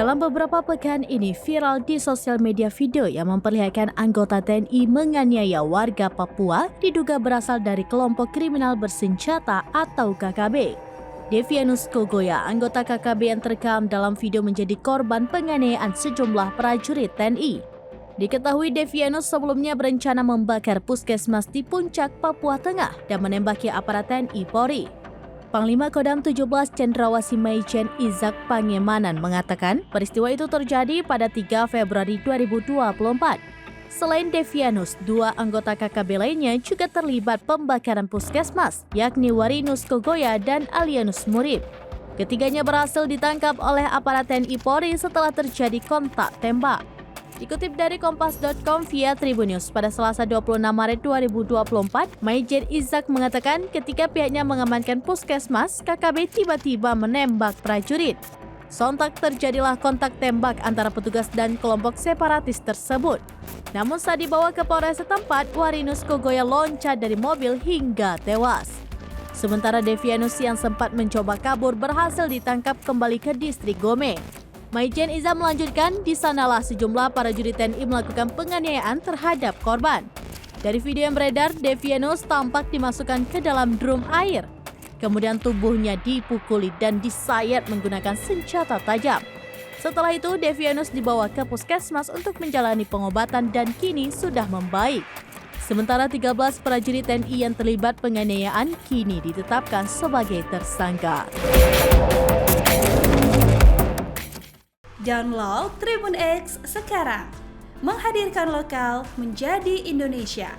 Dalam beberapa pekan ini viral di sosial media video yang memperlihatkan anggota TNI menganiaya warga Papua diduga berasal dari kelompok kriminal bersenjata atau KKB. Devianus Kogoya, anggota KKB yang terekam dalam video menjadi korban penganiayaan sejumlah prajurit TNI. Diketahui Devianus sebelumnya berencana membakar puskesmas di Puncak, Papua Tengah dan menembaki aparat TNI Polri. Panglima Kodam 17 Cendrawasih Maijen Izak Pangemanan mengatakan peristiwa itu terjadi pada 3 Februari 2024. Selain Devianus, 2 anggota KKB lainnya juga terlibat pembakaran puskesmas, yakni Warinus Kogoya dan Alianus Murib. Ketiganya berhasil ditangkap oleh aparat TNI Polri setelah terjadi kontak tembak. Dikutip dari Kompas.com via Tribunnews, pada Selasa 26 Maret 2024, Maijen Izak mengatakan ketika pihaknya mengamankan puskesmas, KKB tiba-tiba menembak prajurit. Sontak terjadilah kontak tembak antara petugas dan kelompok separatis tersebut. Namun saat dibawa ke Polres setempat, Warinus Kogoya loncat dari mobil hingga tewas. Sementara Devianus yang sempat mencoba kabur berhasil ditangkap kembali ke distrik Gome. Maijen Iza melanjutkan, di sanalah sejumlah prajurit TNI melakukan penganiayaan terhadap korban. Dari video yang beredar, Devianus tampak dimasukkan ke dalam drum air. Kemudian tubuhnya dipukuli dan disayat menggunakan senjata tajam. Setelah itu, Devianus dibawa ke puskesmas untuk menjalani pengobatan dan kini sudah membaik. Sementara 13 prajurit TNI yang terlibat penganiayaan kini ditetapkan sebagai tersangka. Download Tribun X sekarang, menghadirkan lokal menjadi Indonesia.